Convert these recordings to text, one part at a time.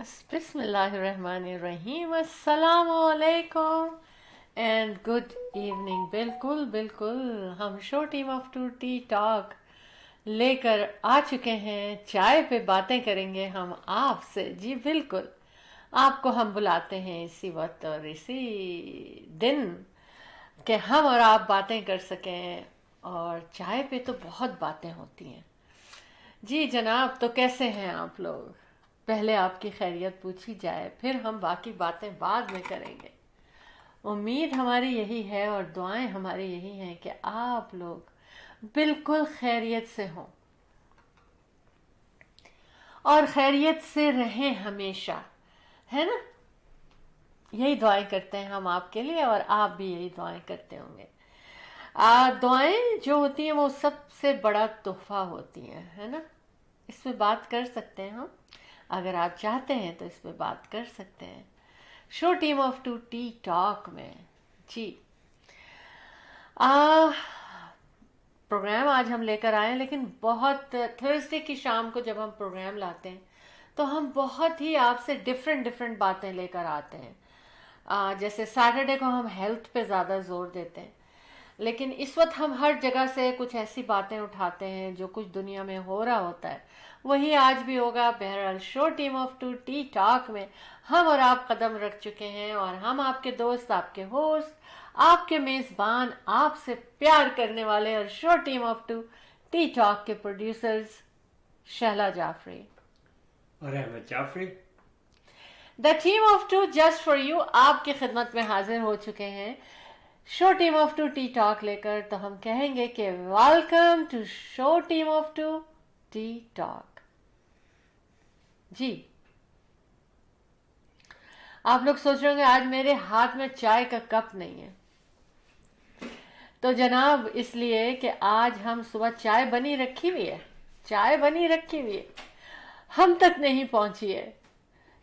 بسم اللہ الرحمن الرحیم، السلام علیکم اینڈ گڈ ایوننگ. بالکل بالکل، ہم شو team of two T talk لے کر آ چکے ہیں. چائے پہ باتیں کریں گے ہم آپ سے. جی بالکل، آپ کو ہم بلاتے ہیں اسی وقت اور اسی دن کہ ہم اور آپ باتیں کر سکیں. اور چائے پہ تو بہت باتیں ہوتی ہیں. جی جناب، تو کیسے ہیں آپ لوگ؟ پہلے آپ کی خیریت پوچھی جائے، پھر ہم باقی باتیں بعد میں کریں گے. امید ہماری یہی ہے اور دعائیں ہماری یہی ہیں کہ آپ لوگ بالکل خیریت سے ہوں اور خیریت سے رہیں ہمیشہ، ہے نا؟ یہی دعائیں کرتے ہیں ہم آپ کے لیے اور آپ بھی یہی دعائیں کرتے ہوں گے. دعائیں جو ہوتی ہیں وہ سب سے بڑا تحفہ ہوتی ہیں، ہے نا؟ اس پہ بات کر سکتے ہیں ہم، اگر آپ چاہتے ہیں تو اس پہ بات کر سکتے ہیں show team of two T talk میں. جی پروگرام آج ہم لے کر آئے ہیں، لیکن بہت تھرسڈے کی شام کو جب ہم پروگرام لاتے ہیں تو ہم بہت ہی آپ سے ڈفرینٹ باتیں لے کر آتے ہیں. جیسے سیٹرڈے کو ہم ہیلتھ پہ زیادہ زور دیتے ہیں، لیکن اس وقت ہم ہر جگہ سے کچھ ایسی باتیں اٹھاتے ہیں جو کچھ دنیا میں ہو رہا ہوتا ہے، وہی آج بھی ہوگا. بہرحال شو team of two T talk میں ہم اور آپ قدم رکھ چکے ہیں اور ہم آپ کے دوست، آپ کے ہوسٹ، آپ کے میزبان، آپ سے پیار کرنے والے اور show team of two T talk کے پروڈیوسرز شہلا جعفری اور Ahmed Jafri. The team of two just for you آپ کی خدمت میں حاضر ہو چکے ہیں show team of two T talk لے کر. تو ہم کہیں گے کہ welcome to show team of two T talk. جی آپ لوگ سوچ رہے ہوں گے آج میرے ہاتھ میں چائے کا کپ نہیں ہے. تو جناب اس لیے کہ آج ہم صبح چائے بنی رکھی ہوئی ہے، چائے بنی رکھی ہوئی ہے، ہم تک نہیں پہنچی ہے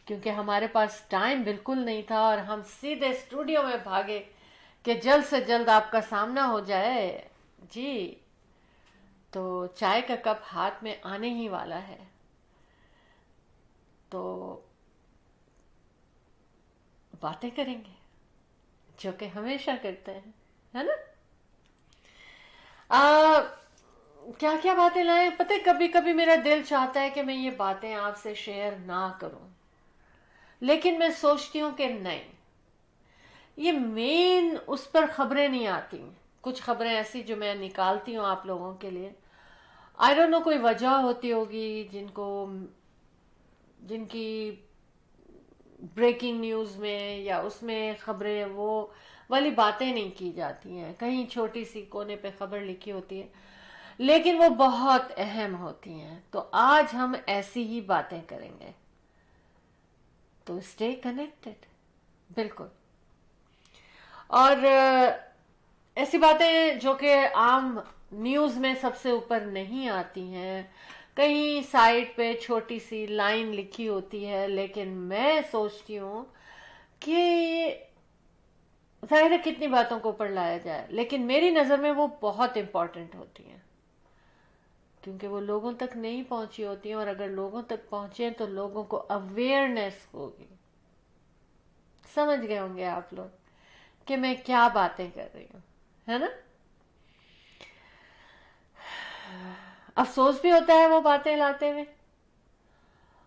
کیونکہ ہمارے پاس ٹائم بالکل نہیں تھا اور ہم سیدھے اسٹوڈیو میں بھاگے کہ جلد سے جلد آپ کا سامنا ہو جائے. جی تو چائے کا کپ ہاتھ میں آنے ہی والا ہے، تو باتیں کریں گے جو کہ ہمیشہ کرتے ہیں، ہے نا؟ کیا کیا باتیں لائیں پتہ ہے، کبھی کبھی میرا دل چاہتا ہے کہ میں یہ باتیں آپ سے شیئر نہ کروں، لیکن میں سوچتی ہوں کہ نہیں، یہ مین اس پر خبریں نہیں آتی. کچھ خبریں ایسی جو میں نکالتی ہوں آپ لوگوں کے لیے، آئی ڈونٹ نو، کوئی وجہ ہوتی ہوگی جن کی بریکنگ نیوز میں یا اس میں خبریں وہ والی باتیں نہیں کی جاتی ہیں، کہیں چھوٹی سی کونے پہ خبر لکھی ہوتی ہے لیکن وہ بہت اہم ہوتی ہیں. تو آج ہم ایسی ہی باتیں کریں گے، تو اسٹے کنیکٹڈ. بالکل. اور ایسی باتیں جو کہ عام نیوز میں سب سے اوپر نہیں آتی ہیں، کہیں سائٹ پہ چھوٹی سی لائن لکھی ہوتی ہے، لیکن میں سوچتی ہوں کہ ظاہر ہے کتنی باتوں کو اوپر لایا جائے، لیکن میری نظر میں وہ بہت امپورٹنٹ ہوتی ہیں کیونکہ وہ لوگوں تک نہیں پہنچی ہوتی ہیں، اور اگر لوگوں تک پہنچے تو لوگوں کو اویئرنیس ہوگی. سمجھ گئے ہوں گے آپ لوگ کہ میں کیا باتیں کر رہی ہوں، ہے نا؟ افسوس بھی ہوتا ہے وہ باتیں لاتے ہوئے،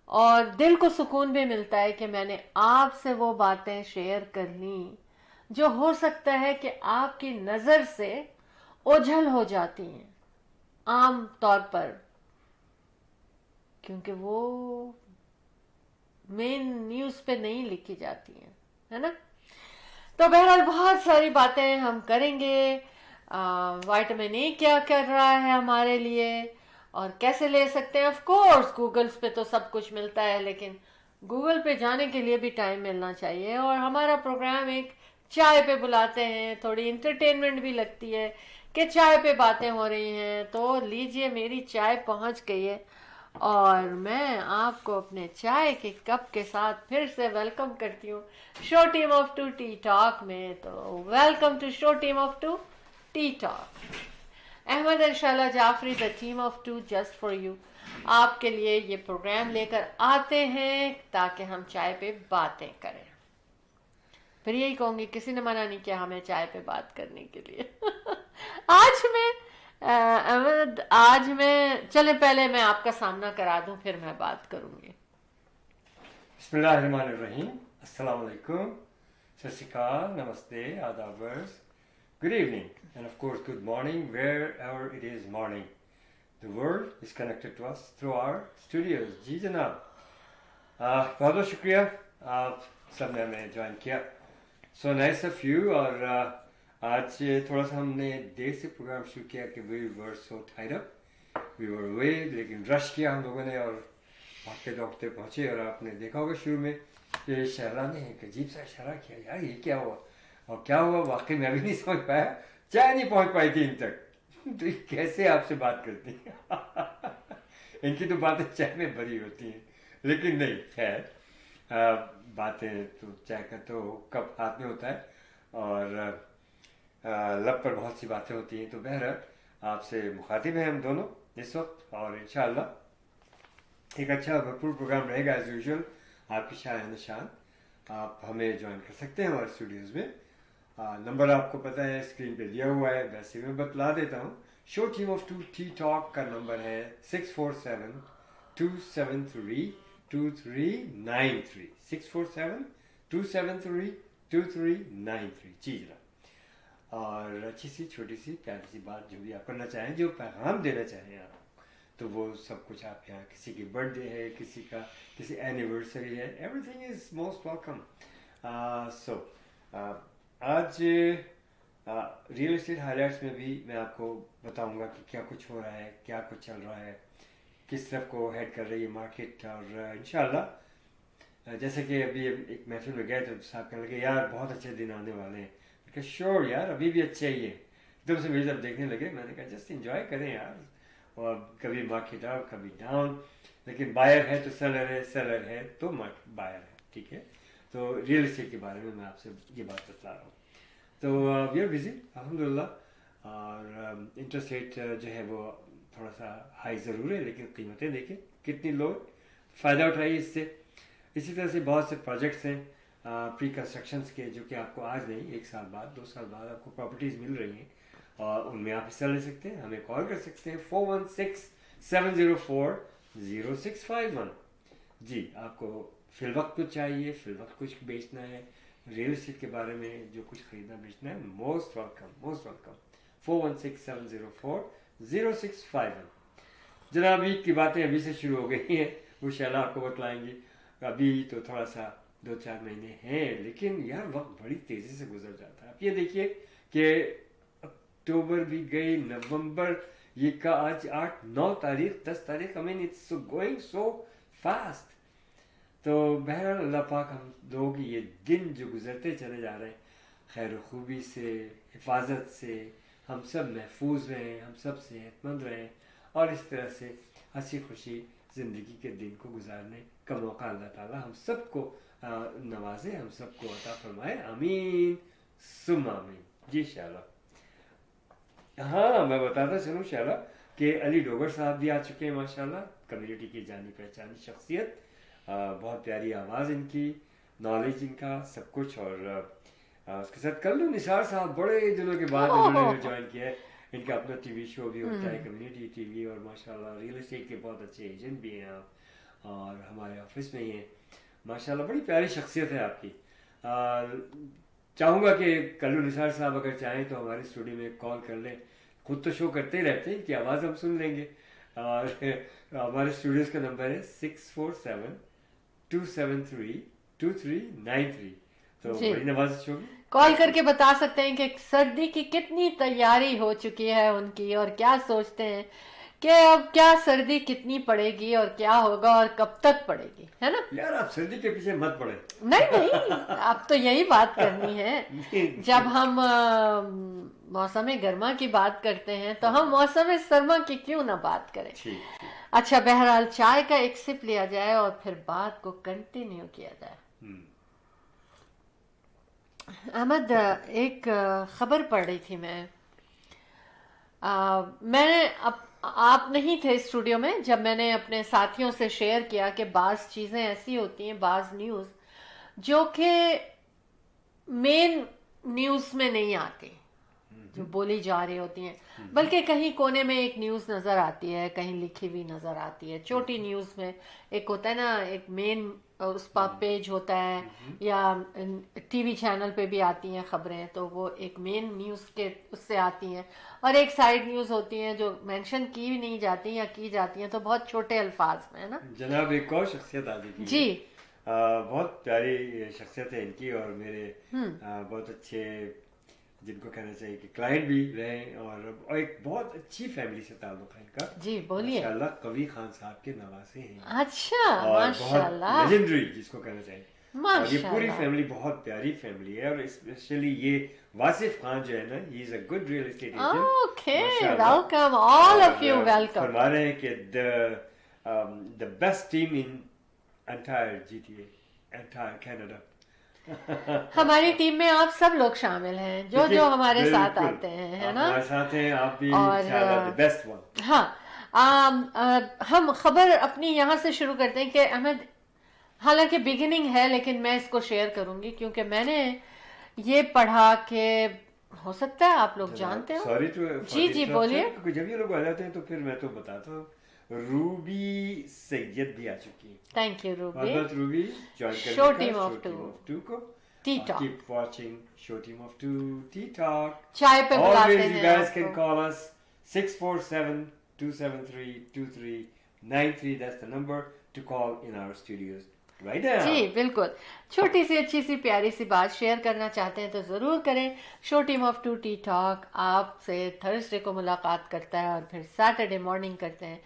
اور دل کو سکون بھی ملتا ہے کہ میں نے آپ سے وہ باتیں شیئر کر لیں جو ہو سکتا ہے کہ آپ کی نظر سے اوجھل ہو جاتی ہیں عام طور پر، کیونکہ وہ مین نیوز پہ نہیں لکھی جاتی ہیں، ہے نا؟ تو بہرحال بہت ساری باتیں ہم کریں گے. وائٹامن اے کیا کر رہا ہے ہمارے لیے اور کیسے لے سکتے ہیں. آف کورس گوگلز پہ تو سب کچھ ملتا ہے، لیکن گوگل پہ جانے کے لیے بھی ٹائم ملنا چاہیے. اور ہمارا پروگرام ایک چائے پہ بلاتے ہیں، تھوڑی انٹرٹینمنٹ بھی لگتی ہے کہ چائے پہ باتیں ہو رہی ہیں. تو لیجئے میری چائے پہنچ گئی ہے اور میں آپ کو اپنے چائے کے کپ کے ساتھ پھر سے ویلکم کرتی ہوں show team of two T talk میں. تو welcome to show team of two T talk. Ahmed انشاءاللہ Jafri the team of two just for you آپ کے لیے یہ پروگرام لے کر آتے ہیں تاکہ ہم چائے پہ باتیں کریں. پھر یہی کہوں گی کسی نے منع نہیں کیا ہمیں چائے پہ بات کرنے کے لیے. احمد آج میں چلے پہلے میں آپ کا سامنا کرا دوں پھر میں بات کروں گی. بسم اللہ الرحمن الرحیم. السلام علیکم, ست شری اکال, نمستے, آدابرز, good evening, and of course good morning wherever it is morning. The world is connected to us through our studios. جی جناب, بہت بہت شکریہ آپ سب نے ہمیں جوائن کیا. So nice of you. اور آج تھوڑا سا ہم نے دیر سے پروگرام شروع کیا کہ وی ور سو ٹائڈ اپ, وی ور اوے, لیکن رش کیا ہم لوگوں نے اور بھاگتے دوڑتے پہنچے. اور آپ نے دیکھا ہوگا شروع میں کہ شہرا نے ایک عجیب سا اشارہ کیا, یار یہ کیا ہوا, اور کیا ہوا واقعی میں بھی نہیں سمجھ پایا, چائے نہیں پہنچ پائی تھی ان تک. تو یہ کیسے آپ سے بات کرتی ہیں ان کی تو باتیں چائے میں بھری ہوتی ہیں, لیکن نہیں خیر باتیں تو چائے کا تو کپ ہاتھ میں ہوتا ہے اور لب پر بہت سی باتیں ہوتی ہیں. تو بہرحال آپ سے مخاطب ہیں ہم دونوں اس وقت, اور انشاءاللہ ایک اچھا بھرپور پروگرام رہے گا ایز یوزول. آپ کی شاہ نشان آپ ہمیں جوائن کر سکتے ہیں ہمارے اسٹوڈیوز میں. نمبر آپ کو پتہ ہے اسکرین پہ دیا ہوا ہے, ویسے میں بتلا دیتا ہوں. Show team of two T talk کا نمبر ہے 647-273-2393. 647-273-2393. جی جناب. اور اچھی سی چھوٹی سی پیاری سی بات جو بھی آپ کرنا چاہیں, جو پیغام دینا چاہیں آپ, تو وہ سب کچھ آپ یہاں, کسی کی برتھ ڈے ہے, کسی اینیورسری ہے, everything is most welcome. So آج ریئل اسٹیٹ ہائی لائٹس میں بھی میں آپ کو بتاؤں گا کہ کیا کچھ ہو رہا ہے, کیا کچھ چل رہا ہے, کس طرف کو ہیڈ کر رہی ہے مارکیٹ. اور انشاءاللہ جیسے کہ ابھی ایک محفل میں گئے تو صاحب کہنے لگے یار بہت اچھے دن آنے والے ہیں. کہ شیور یار ابھی بھی اچھے ہی ہے. ایک دم سے مجھے جب دیکھنے لگے میں نے کہا جسٹ انجوائے کریں یار, اور کبھی مارکیٹ اپ کبھی ڈاؤن, لیکن بائر ہے تو سیلر ہے, سیلر ہے تو بائر ہے. ٹھیک ہے, تو ریئل اسٹیٹ کے بارے میں میں آپ سے یہ بات بتلا رہا ہوں. تو وی آر بزی الحمد للہ, اور انٹرسٹ ریٹ جو ہے وہ تھوڑا سا ہائی ضرور ہے, لیکن قیمتیں دیکھیں کتنی لو, فائدہ اٹھائیے اس سے. اسی طرح سے بہت سے پروجیکٹس ہیں پری کنسٹرکشنس کے, جو کہ آپ کو آج نہیں 1 سال بعد 2 سال بعد آپ کو پراپرٹیز مل رہی ہیں, اور ان میں آپ حصہ لے سکتے ہیں. ہمیں کال کر سکتے ہیں 416-704-0651. جی, آپ کو فی الوقت کچھ چاہیے, فی الوقت کچھ بیچنا ہے, ریئل اسٹیٹ کے بارے میں جو کچھ خریدنا بیچنا ہے, موسٹ ویلکم, موسٹ ویلکم. 416-704-0651. جناب عید کی باتیں ابھی سے شروع ہو گئی ہیں, وہ شیلا آپ کو بتلائیں گے. ابھی تو تھوڑا سا 2-4 مہینے ہیں, لیکن یار وقت بڑی تیزی سے گزر جاتا ہے. آپ یہ دیکھیے کہ اکتوبر بھی گئی, نومبر یہ کا آج 8-9 تاریخ 10 تاریخ, I mean it's going so fast. تو بہرحال اللہ پاک ہم لوگ یہ دن جو گزرتے چلے جا رہے ہیں خیر و خوبی سے, حفاظت سے, ہم سب محفوظ رہیں, ہم سب صحت مند رہیں, اور اس طرح سے ہنسی خوشی زندگی کے دن کو گزارنے کا موقع اللہ تعالیٰ ہم سب کو نوازے, ہم سب کو عطا فرمائے. آمین ثم آمین. جی شالا. ہاں میں بتاتا چلوں شالا کہ علی ڈوگر صاحب بھی آ چکے ہیں ماشاءاللہ, کمیونٹی کی جانی پہچانی شخصیت, بہت پیاری آواز ان کی, نالج ان کا سب کچھ. اور اس کے ساتھ کل نثار صاحب بڑے دنوں کے بعد انہوں نے جوائن کیا ہے. ان کا اپنا ٹی وی شو بھی ہوتا ہے, کمیونٹی ٹی وی, اور ماشاءاللہ ریئل اسٹیٹ کے بہت اچھے ایجنٹ بھی ہیں آپ, اور ہمارے آفس میں ہی ہیں ماشاءاللہ. بڑی پیاری شخصیت ہے آپ کی. چاہوں گا کہ کلو نثار صاحب اگر چاہیں تو ہمارے اسٹوڈیو میں کال کر لیں, خود تو شو کرتے ہی رہتے ہیں, ان کی آواز ہم سن لیں گے. اور ہمارے اسٹوڈیوز کا نمبر ہے 647-273-2393. تو بڑی نوازش ہوگی. کال کر کے بتا سکتے ہیں کہ سردی کی کتنی تیاری ہو چکی ہے ان کی, اور کیا سوچتے ہیں کہ اب کیا سردی کتنی پڑے گی اور کیا ہوگا اور کب تک پڑے گی, ہے نا. یار آپ سردی کے پیچھے مت پڑے. نہیں, اب تو یہی بات کرنی ہے. جب ہم موسم گرما کی بات کرتے ہیں تو ہم موسم سرما کی کیوں نہ بات کریں. اچھا, بہرحال چائے کا ایک سپ لیا جائے اور پھر بات کو کنٹینیو کیا جائے. احمد, ایک خبر پڑھ رہی تھی میں میں آپ نہیں تھے اسٹوڈیو میں جب میں نے اپنے ساتھیوں سے شیئر کیا کہ بعض چیزیں ایسی ہوتی ہیں، بعض نیوز جو کہ مین نیوز میں نہیں آتی، جو بولی جا رہی ہوتی ہیں، بلکہ کہیں کونے میں ایک نیوز نظر آتی ہے، کہیں لکھی ہوئی نظر آتی ہے، چھوٹی نیوز میں ایک ہوتا ہے نا، ایک مین اس پا پیج ہوتا ہے، یا ٹی وی چینل پہ بھی آتی ہیں خبریں، تو وہ ایک مین نیوز کے اس سے آتی ہیں، اور ایک سائڈ نیوز ہوتی ہیں جو مینشن کی بھی نہیں جاتی یا کی جاتی ہیں تو بہت چھوٹے الفاظ میں، ہے نا. جناب ایک اور شخصیت آ گئی جی بہت پیاری شخصیت ہے ان کی، اور میرے بہت اچھے جن کو کہنا چاہیے کہ کلائنٹ بھی رہے، اور ایک بہت اچھی فیملی سے تعلق ہے ان کا. جی بولیے. ماشاء اللہ قوی خان صاحب کے نواسے ہیں، اچھا اور ماشاء بہت اللہ لیجنڈری جس کو کہنا چاہیے. اور یہ ماشاء پوری اللہ. فیملی بہت پیاری فیملی ہے، اور اسپیشلی یہ واصف خان جو ہے نا، he is a good real estate agent. Okay welcome all of you, welcome. فرما رہے ہیں کہ the best team in entire GTA, entire Canada. ہماری ٹیم میں آپ سب لوگ شامل ہیں جو جو ہمارے ساتھ آتے ہیں، ہے نا. ہمارے ساتھ ہیں آپ بھی، اور انشاءاللہ the best one. ہاں ہم خبر اپنی یہاں سے شروع کرتے ہیں کہ احمد، حالانکہ بگننگ ہے لیکن میں اس کو شیئر کروں گی کیونکہ میں نے یہ پڑھا کہ ہو سکتا ہے آپ لوگ جانتے ہو. سوری ٹو جی بولیے. جب یہ لوگ آ جاتے ہیں تو پھر میں تو بتاتا ہوں. روبی سید بھی آ چکی ہے. Thank you Ruby. Ruby join کرنے شو کا team show of team of two کو. Tea talk. Keep watching Show Team of Two Tea Talk. چائے پہ بلاتے Always you ہیں guys آپ can کو. call us 647-273-2393. That's the number to call in our studios right now. جی بالکل. چھوٹی سی اچھی سی پیاری سی بات شیئر کرنا چاہتے ہیں تو ضرور کریں. شو team of two T talk آپ سے تھرسڈے کو ملاقات کرتا ہے اور پھر سیٹرڈے مارننگ کرتے ہیں.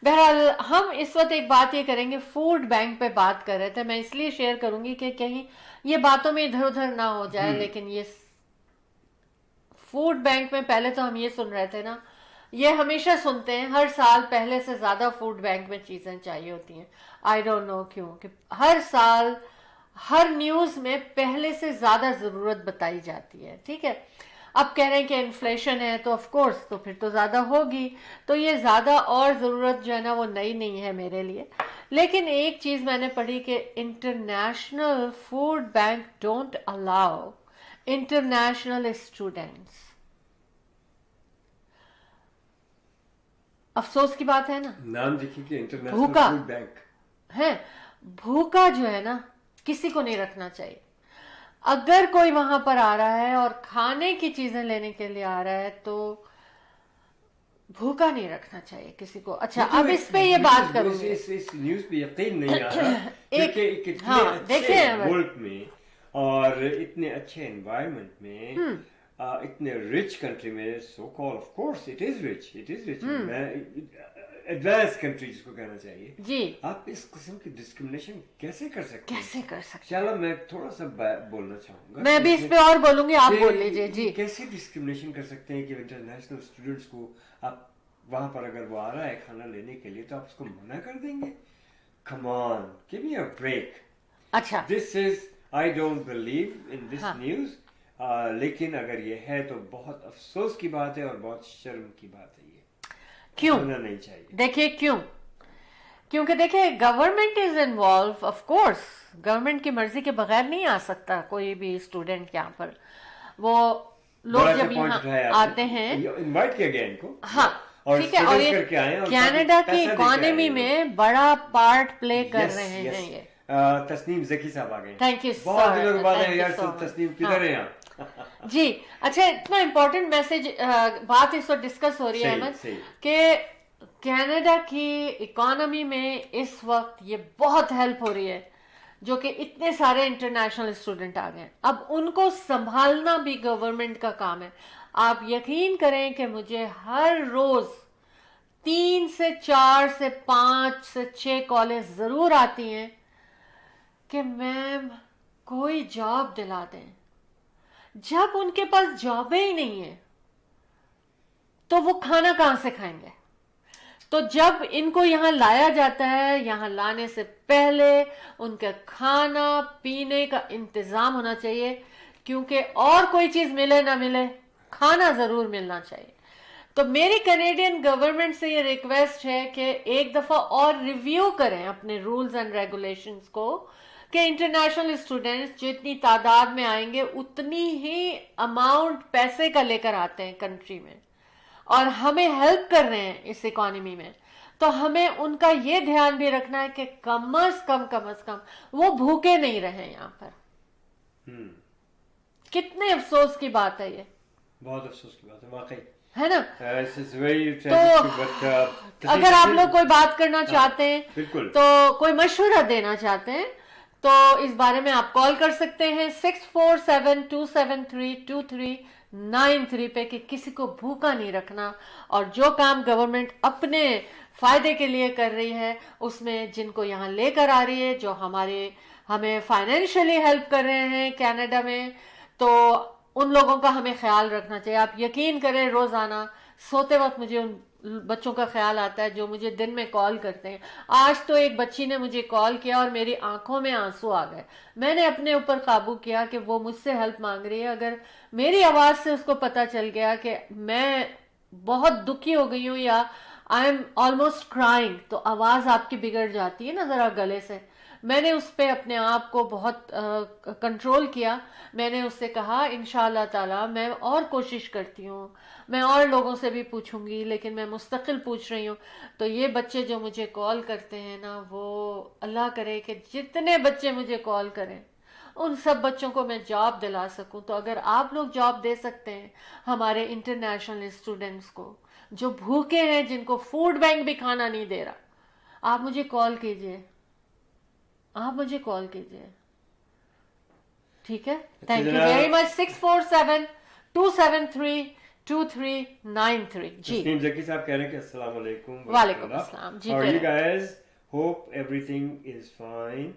بہرحال ہم اس وقت ایک بات یہ کریں گے، فوڈ بینک پہ بات کر رہے تھے. میں اس لیے شیئر کروں گی کہ کہیں یہ باتوں میں ادھر ادھر نہ ہو جائے، لیکن یہ فوڈ بینک میں پہلے تو ہم یہ سن رہے تھے نا، یہ ہمیشہ سنتے ہیں ہر سال پہلے سے زیادہ فوڈ بینک میں چیزیں چاہیے ہوتی ہیں. آئی ڈونٹ نو کیوں، کہ ہر سال ہر نیوز میں پہلے سے زیادہ ضرورت بتائی جاتی ہے. ٹھیک ہے، اب کہہ رہے ہیں کہ انفلیشن ہے تو آف کورس تو پھر تو زیادہ ہوگی، تو یہ زیادہ اور ضرورت جو ہے نا وہ نئی نہیں ہے میرے لیے. لیکن ایک چیز میں نے پڑھی کہ international food bank don't allow international students. افسوس کی بات ہے نا، نام دیکھیے کہ انٹرنیشنل بھوکا فوڈ بینک ہے. بھوکا جو ہے نا کسی کو نہیں رکھنا چاہیے. اگر کوئی وہاں پر آ رہا ہے اور کھانے کی چیزیں لینے کے لیے آ رہا ہے تو بھوکا نہیں رکھنا چاہیے کسی کو. اچھا اب اس پہ یہ بات کروں گی. اس نیوز پہ یقین نہیں آ رہا کیونکہ ہاں اتنے دیکھیں اچھے ملک میں اور اتنے اچھے انوائرمنٹ میں، اتنے رچ کنٹری میں، so call of course it is rich, advance country جس کو کہنا چاہیے. جی آپ اس قسم کی ڈسکریمنیشن کیسے کر سکتے ہیں؟ کیسے کر سکتے چلو میں تھوڑا سا بولنا چاہوں گا. میں بھی اس پہ اور بولوں گی، آپ بول لیجیے. جی کیسے ڈسکریمنیشن کر سکتے ہیں کہ انٹرنیشنل اسٹوڈنٹس کو آپ وہاں پر اگر وہ آ رہا ہے کھانا لینے کے لیے تو آپ اس کو منع کر دیں گے؟ Come on, give me a break. اچھا this is I don't believe in this news. لیکن اگر یہ ہے تو بہت افسوس کی بات ہے اور بہت شرم کی بات ہے. یہ کیوں ہونا نہیں چاہیے. دیکھیے کیونکہ دیکھیں government is involve. Of course government کی مرضی کے بغیر نہیں آ سکتا کوئی بھی اسٹوڈنٹ یہاں پر. وہ لوگ جب یہاں آتے ہیں انوائٹ کیا گیا ان کو. ہاں ٹھیک ہے، اور یہ کینیڈا کی اکانومی میں بڑا پارٹ پلے کر رہے ہیں. یہ تسنیم ذکی صاحب آ گئے. تھینک یو بہت دنوں کے بعد یار تسنیم کدھر ہیں آپ؟ جی اچھا، اتنا امپورٹنٹ میسج بات اس وقت ڈسکس ہو رہی ہے احمد کہ کینیڈا کی اکانومی میں اس وقت یہ بہت ہیلپ ہو رہی ہے جو کہ اتنے سارے انٹرنیشنل اسٹوڈنٹ آ گئے ہیں. اب ان کو سنبھالنا بھی گورنمنٹ کا کام ہے. آپ یقین کریں کہ مجھے ہر روز 3 سے 4 سے 5 سے 6 کالز ضرور آتی ہیں کہ میم کوئی جاب دلا دیں. جب ان کے پاس جابیں ہی نہیں ہیں تو وہ کھانا کہاں سے کھائیں گے؟ تو جب ان کو یہاں لایا جاتا ہے، یہاں لانے سے پہلے ان کا کھانا پینے کا انتظام ہونا چاہیے، کیونکہ اور کوئی چیز ملے نہ ملے کھانا ضرور ملنا چاہیے. تو میری کینیڈین گورنمنٹ سے یہ ریکویسٹ ہے کہ ایک دفعہ اور ریویو کریں اپنے رولز اینڈ ریگولیشنز کو کہ انٹرنیشنل اسٹوڈنٹس جتنی تعداد میں آئیں گے اتنی ہی اماؤنٹ پیسے کا لے کر آتے ہیں کنٹری میں اور ہمیں ہیلپ کر رہے ہیں اس اکانومی میں، تو ہمیں ان کا یہ دھیان بھی رکھنا ہے کہ کم از کم وہ بھوکے نہیں رہیں یہاں پر. کتنے افسوس کی بات ہے یہ، بہت افسوس کی بات ہے واقعی، ہے نا. تو اگر آپ لوگ کوئی بات کرنا چاہتے ہیں بالکل تو کوئی مشورہ دینا چاہتے ہیں تو اس بارے میں آپ کال کر سکتے ہیں 6472732393 پہ کہ کسی کو بھوکا نہیں رکھنا، اور جو کام گورنمنٹ اپنے فائدے کے لیے کر رہی ہے اس میں جن کو یہاں لے کر آ رہی ہے، جو ہمیں فائنینشلی ہیلپ کر رہے ہیں کینیڈا میں، تو ان لوگوں کا ہمیں خیال رکھنا چاہیے. آپ یقین کریں روزانہ سوتے وقت مجھے ان بچوں کا خیال آتا ہے جو مجھے دن میں کال کرتے ہیں. آج تو ایک بچی نے مجھے کال کیا اور میری آنکھوں میں آنسو آ گئے. میں نے اپنے اوپر قابو کیا کہ وہ مجھ سے ہیلپ مانگ رہی ہے. اگر میری آواز سے اس کو پتہ چل گیا کہ میں بہت دکھی ہو گئی ہوں یا آئی ایم آلموسٹ کرائنگ، تو آواز آپ کی بگڑ جاتی ہے نا ذرا گلے سے. میں نے اس پہ اپنے آپ کو بہت کنٹرول کیا. میں نے اس سے کہا انشاءاللہ تعالی میں اور کوشش کرتی ہوں، میں اور لوگوں سے بھی پوچھوں گی، لیکن میں مستقل پوچھ رہی ہوں. تو یہ بچے جو مجھے کال کرتے ہیں نا، وہ اللہ کرے کہ جتنے بچے مجھے کال کریں ان سب بچوں کو میں جاب دلا سکوں. تو اگر آپ لوگ جاب دے سکتے ہیں ہمارے انٹرنیشنل اسٹوڈنٹس کو جو بھوکے ہیں، جن کو فوڈ بینک بھی کھانا نہیں دے رہا، آپ مجھے کال کیجئے، آپ مجھے کال کیجئے. ٹھیک ہے، تھینک یو ویری مچ. 6472732393. جی تسنیم ذکی صاحب کہہ رہے ہیں کہ السلام علیکم. وعلیکم السلام. جی How are you guys? Hope everything is fine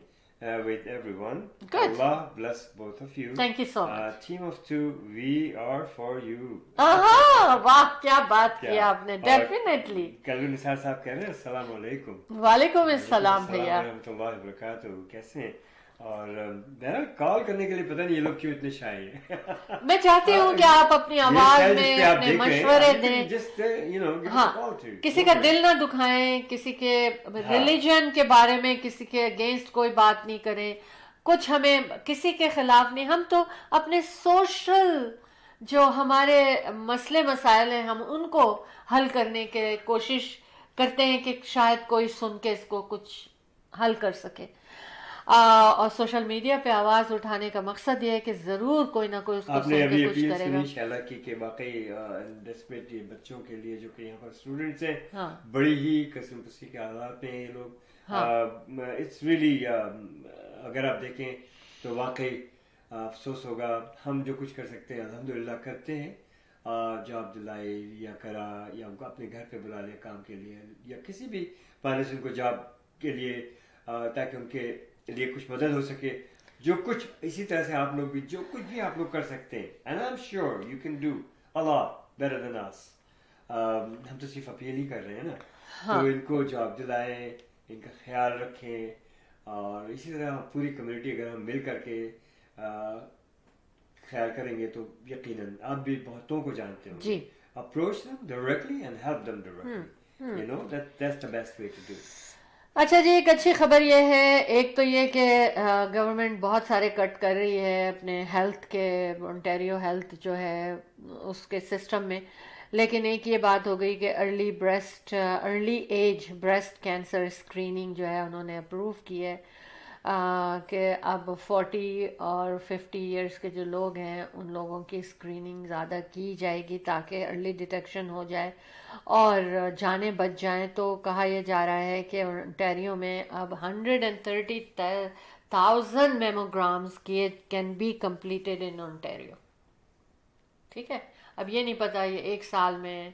with everyone. Good. Allah bless both of you. Thank you so much. Team of two, we are for you. واہ کیا بات کی آپ نے. ڈیفینیٹلی. کلو نثار صاحب کہہ رہے ہیں السلام علیکم. وعلیکم السلام بھیا. ورحمۃ اللہ وبرکاتہ. کیسے ہیں؟ اور بہرحال کال کرنے کے لیے پتہ نہیں یہ لوگ کیوں اتنے شائع ہیں. میں چاہتی ہوں کہ آپ اپنی آواز میں اپنے مشورے دیں. ہاں، کسی کا دل نہ دکھائیں، کسی کے ریلیجن کے بارے میں کسی کے اگینسٹ کوئی بات نہیں کریں، کچھ ہمیں کسی کے خلاف نہیں. ہم تو اپنے سوشل جو ہمارے مسئلے مسائل ہیں ہم ان کو حل کرنے کے کوشش کرتے ہیں کہ شاید کوئی سن کے اس کو کچھ حل کر سکے. اور سوشل میڈیا پہ آواز اٹھانے کا مقصد یہ ہے کہ ضرور کوئی نہ کوئی اس کو سن کے کچھ کرے گا. شیلا کی کہ واقعی ڈیسپریٹ بچوں کے لیے جو کہ یہاں پر اسٹوڈنٹس ہیں بڑی ہی قسم پسی کے حالات میں ہیں یہ لوگ. اٹس ریئلی اگر آپ دیکھیں تو واقعی افسوس ہوگا. ہم جو کچھ کر سکتے ہیں الحمدللہ کرتے ہیں. جاب دلائی یا کرا یا ان کو اپنے گھر پہ بلا لیا کام کے لیے یا کسی بھی پانے سے ان کو جاب کے لیے تاکہ ان کے لیے کچھ مدد ہو سکے. جو کچھ اسی طرح سے آپ لوگ بھی جو کچھ بھی آپ لوگ کر سکتے ہیں and I'm sure you can do a lot better than us. ہم تو صرف اپیل ہی کر رہے ہیں نا. تو ان کو جاب دلائیں، ان کا خیال رکھیں، اور اسی طرح پوری کمیونٹی اگر ہم مل کر کے خیال کریں گے تو یقیناً آپ بھی بہتوں کو جانتے ہوں گے. Approach them directly and help them directly. You know that's the best way to do it. اچھا جی، ایک اچھی خبر یہ ہے، ایک تو یہ کہ گورنمنٹ بہت سارے کٹ کر رہی ہے اپنے ہیلتھ کے، اونٹیریو ہیلتھ جو ہے اس کے سسٹم میں. لیکن ایک یہ بات ہو گئی کہ early age breast cancer screening جو ہے انہوں نے اپروو کی ہے کہ اب 40 اور 50 ایئرس کے جو لوگ ہیں ان لوگوں کی اسکریننگ زیادہ کی جائے گی تاکہ ارلی ڈیٹیکشن ہو جائے اور جانیں بچ جائیں. تو کہا یہ جا رہا ہے کہ اونٹیریو میں اب 130,000 mammograms can be completed in Ontario. ٹھیک ہے، اب یہ نہیں پتا یہ ایک سال میں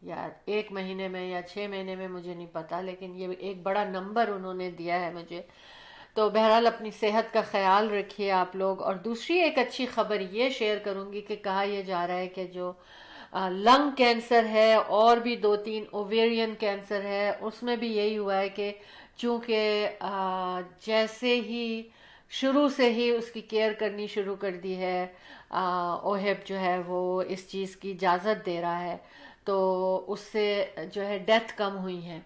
یا ایک مہینے میں یا 6 مہینے میں، مجھے نہیں پتا، لیکن یہ ایک بڑا نمبر انہوں نے دیا ہے مجھے. تو بہرحال اپنی صحت کا خیال رکھیے آپ لوگ. اور دوسری ایک اچھی خبر یہ شیئر کروں گی کہ کہا یہ جا رہا ہے کہ جو لنگ کینسر ہے اور بھی 2-3 اوویرین کینسر ہے اس میں بھی یہی ہوا ہے کہ چونکہ جیسے ہی شروع سے ہی اس کی کیئر کرنی شروع کر دی ہے اوہیب جو ہے وہ اس چیز کی اجازت دے رہا ہے، تو اس سے جو ہے ڈیتھ کم ہوئی ہیں.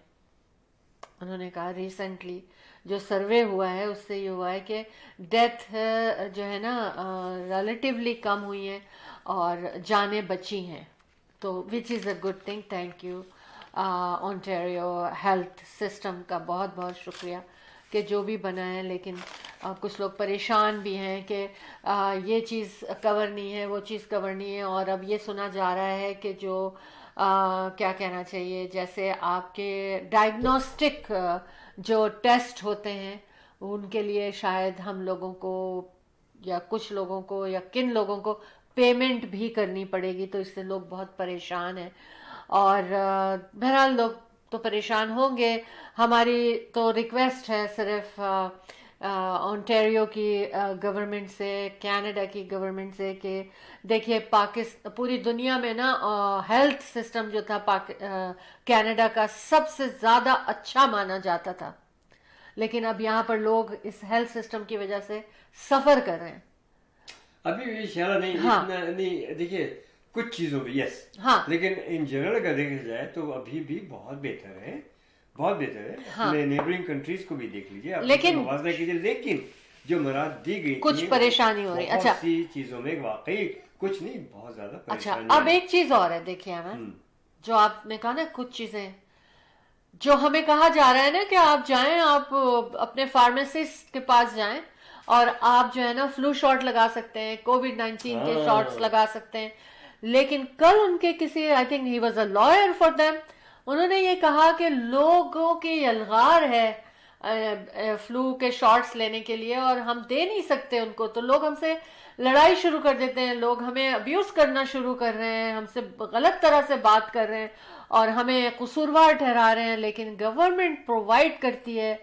انہوں نے کہا ریسنٹلی جو سروے ہوا ہے اس سے یہ ہوا ہے کہ ڈیتھ جو ہے نا ریلیٹیولی کم ہوئی ہیں اور جانیں بچی ہیں. تو which is a good thing. Thank you Ontario health system کا بہت بہت شکریہ کہ جو بھی بنا ہے. لیکن کچھ لوگ پریشان بھی ہیں کہ یہ چیز کور نہیں ہے وہ چیز کور نہیں ہے. اور اب یہ سنا جا رہا ہے کہ جو کیا کہنا چاہیے جیسے آپ کے ڈائگنوسٹک جو ٹیسٹ ہوتے ہیں ان کے لیے شاید ہم لوگوں کو یا کچھ لوگوں کو یا کن لوگوں کو پیمنٹ بھی کرنی پڑے گی. تو اس سے لوگ بہت پریشان ہیں اور بہرحال لوگ تو پریشان ہوں گے. ہماری تو ریکویسٹ ہے صرف اونٹیریو کی گورنمنٹ سے, کینیڈا کی گورنمنٹ سے کہ دیکھیے پوری دنیا میں نا ہیلتھ سسٹم جو تھا کینیڈا کا سب سے زیادہ اچھا مانا جاتا تھا, لیکن اب یہاں پر لوگ اس ہیلتھ سسٹم کی وجہ سے سفر کر رہے ہیں. ابھی بھی انشاءاللہ نہیں دیکھیے کچھ چیزوں پہ یس لیکن ان جنرل اگر دیکھا جائے تو ابھی بھی بہت بہتر ہے, بہت بہتر ہے. اپنے نیبرنگ کنٹریز کو بھی دیکھ لیجیے, لیکن موازنہ کیجیے. لیکن جو مراد دی گئی کچھ پریشانی ہو رہی ہے. اچھا سی چیزوں میں واقعی کچھ نہیں بہت زیادہ پریشانی. اچھا اب ایک چیز اور ہے دیکھیے ہمیں جو آپ نے کہا نا کچھ چیزیں جو ہمیں کہا جا رہا ہے نا کہ آپ جائیں, آپ اپنے فارمیسسٹ کے پاس جائیں اور آپ جو ہے نا فلو شاٹ لگا سکتے ہیں, کووڈ-19 کے شاٹس لگا سکتے ہیں. لیکن کل ان کے کسی I think he was a lawyer for them, انہوں نے یہ کہا کہ لوگوں کی یلغار ہے فلو کے شاٹس لینے کے لیے اور ہم دے نہیں سکتے ان کو. تو لوگ ہم سے لڑائی شروع کر دیتے ہیں, لوگ ہمیں ابیوز کرنا شروع کر رہے ہیں, ہم سے غلط طرح سے بات کر رہے ہیں اور ہمیں قصوروار ٹھہرا رہے ہیں. لیکن گورنمنٹ پرووائڈ کرتی ہے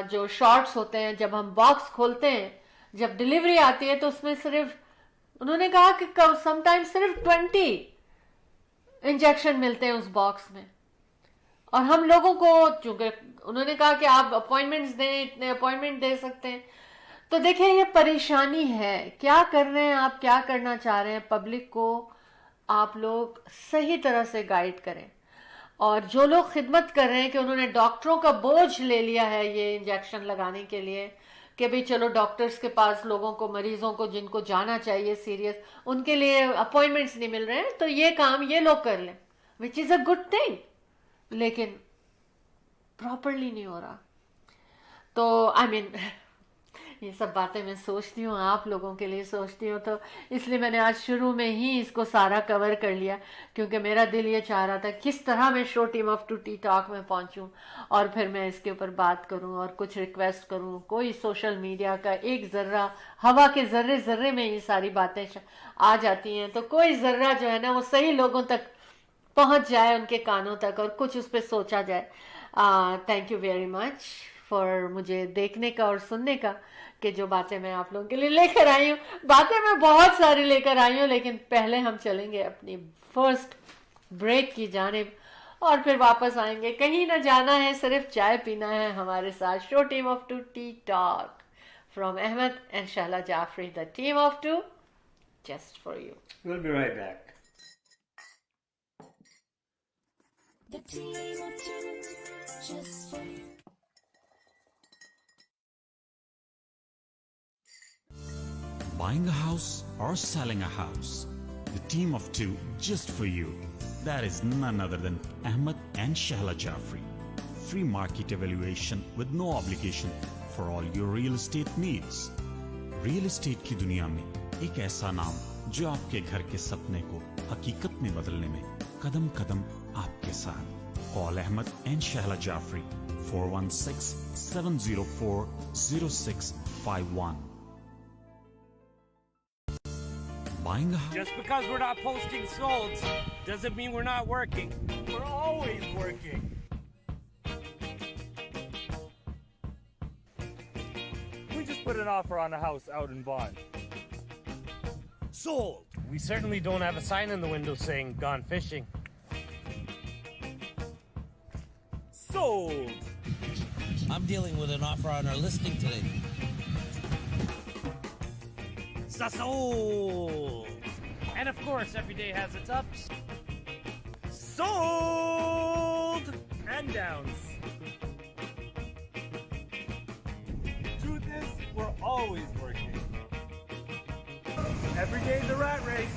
جو شارٹس ہوتے ہیں. جب ہم باکس کھولتے ہیں, جب ڈلیوری آتی ہے تو اس میں صرف انہوں نے کہا کہ سم ٹائم صرف 20 انجیکشن ملتے ہیں اس باکس میں. اور ہم لوگوں کو چونکہ انہوں نے کہا کہ آپ اپوائنٹمنٹس دیں, اتنے اپوائنٹمنٹ دے سکتے ہیں. تو دیکھیں یہ پریشانی ہے. کیا کر رہے ہیں آپ, کیا کرنا چاہ رہے ہیں؟ پبلک کو آپ لوگ صحیح طرح سے گائیڈ کریں. اور جو لوگ خدمت کر رہے ہیں کہ انہوں نے ڈاکٹروں کا بوجھ لے لیا ہے یہ انجیکشن لگانے کے لیے کہ بھئی چلو ڈاکٹرز کے پاس لوگوں کو, مریضوں کو جن کو جانا چاہیے سیریس, ان کے لیے اپوائنٹمنٹس نہیں مل رہے ہیں تو یہ کام یہ لوگ کر لیں, وچ از اے گڈ تھنگ. لیکن پراپرلی نہیں ہو رہا. تو آئی مین یہ سب باتیں میں سوچتی ہوں, آپ لوگوں کے لیے سوچتی ہوں, تو اس لیے میں نے آج شروع میں ہی اس کو سارا کور کر لیا کیونکہ میرا دل یہ چاہ رہا تھا کس طرح میں شو team of two T talk میں پہنچوں اور پھر میں اس کے اوپر بات کروں اور کچھ ریکویسٹ کروں. کوئی سوشل میڈیا کا ایک ذرہ, ہوا کے ذرے ذرے میں یہ ساری باتیں آ جاتی ہیں, تو کوئی ذرہ جو ہے نا وہ صحیح لوگوں تک پہنچ جائے, ان کے کانوں تک, اور کچھ اس پہ سوچا جائے. Thank you very much for مجھے دیکھنے کا اور سننے کا کہ جو باتیں میں آپ لوگوں کے لیے لے کر آئی ہوں. باتیں میں بہت ساری لے کر آئی ہوں, لیکن پہلے ہم چلیں گے اپنی فرسٹ بریک کی جانب اور پھر واپس آئیں گے. کہیں نہ جانا ہے, صرف چائے پینا ہے ہمارے ساتھ. Show team of two T talk from Ahmed and Shehla Jafri, the team of two, just for you. We'll be right back. The team of two, just for you. Buying a house or selling a house, the team of two just for you. That is none other than Ahmed and Shahla Jafri. Free market evaluation with no obligation for all your real estate needs. Real estate کی دنیا میں ایک ایسا نام جو آپ کے گھر کے سپنے کو حقیقت میں بدلنے میں قدم قدم آپ کے ساتھ. Call Ahmed and Shahla Jafri 416-704-0651. Buying a house. Just because we're not posting solds doesn't mean we're not working. We're always working. We just put an offer on a house out in Vaughan. Sold! We certainly don't have a sign in the window saying gone fishing. Sold! I'm dealing with an offer on our listing today. Sold! And of course, every day has its ups. rundowns. Truth is, we're always working. Every day's a rat race.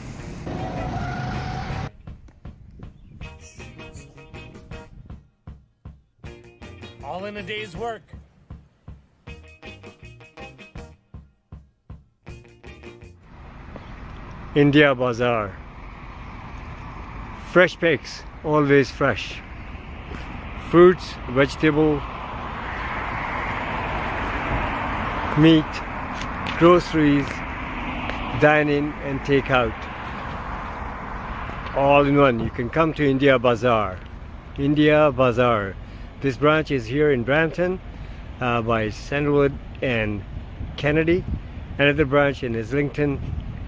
All in a day's work. India Bazaar. Fresh pigs, always fresh. Fruits, vegetable, meat, groceries, dine in and take out. All in one. You can come to India Bazaar. India Bazaar. This branch is here in Brampton by Sandalwood and Kennedy. Another branch in Islington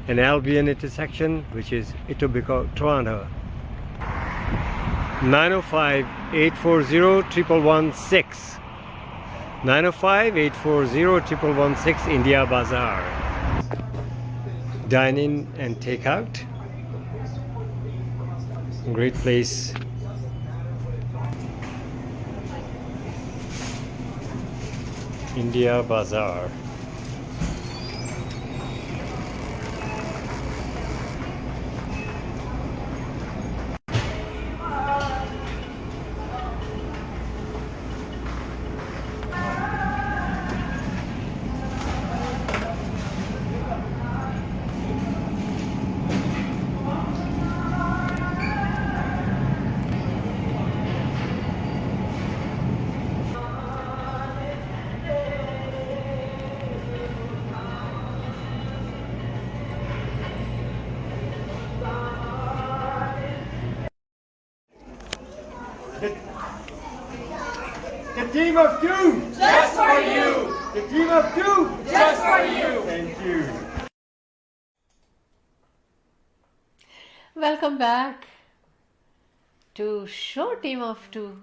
and Albion intersection, which is Etobicoke, Toronto. 905-840-1116. 905-840-1116 India Bazaar. Dine in and take out. Great place. India Bazaar. The team of two! Just for you! The team of two! Just for you! Thank you. Welcome back to show team of two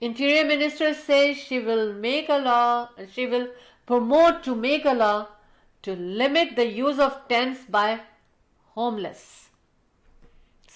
Interior Minister says she will make a law, she will promote to make a law to limit the use of tents by homeless.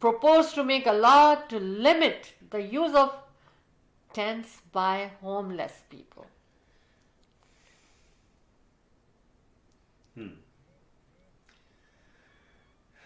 propose to make a law to limit the use of tents by homeless people.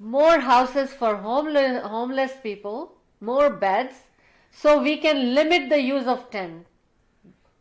more houses for homeless people, more beds, so we can limit the use of tent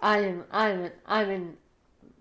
I mean,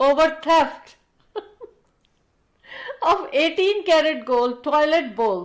over theft of 18 karat gold toilet bowl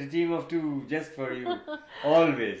The team of two just for you always।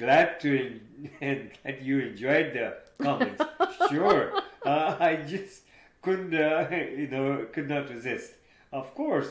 glad that you enjoyed the comments. Sure, I just could not resist. Of course,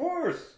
course,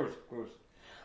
of course।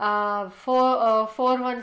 41.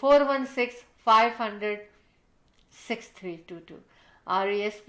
4165006322. RESP,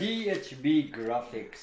DHB Graphics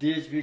DHB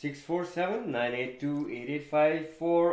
647-982-8854.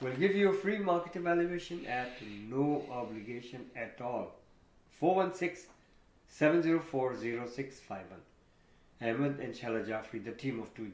We'll give you a free market evaluation at no obligation at all. 416-704-0651. Ahmed and Shala Jaffrey, the team of 2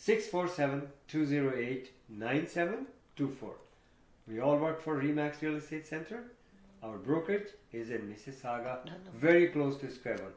647-208-9724. We all work for Remax Real Estate Center. Our brokerage is in Mississauga, very close to Square One.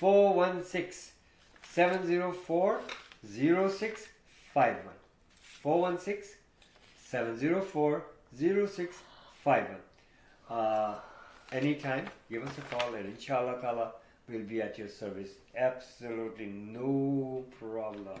416-704-0651. 416-704-0651. Anytime, give us a call, and inshallah ta'ala we'll be at your service. Absolutely no problem.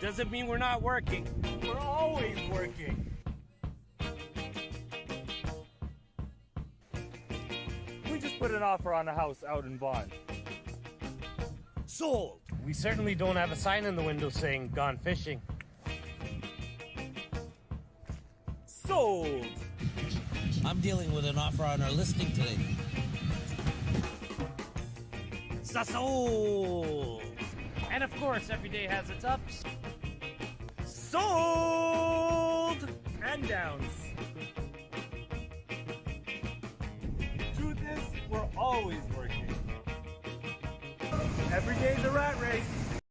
doesn't mean we're not working. We're always working. We just put an offer on a house out in Vaughan. Sold. We certainly don't have a sign in the window saying gone fishing. Sold! I'm dealing with an offer on our listing today. Sold! And of course, every day has its ups. Sold! And downs. Truth is, we're always working. Every day's a rat race.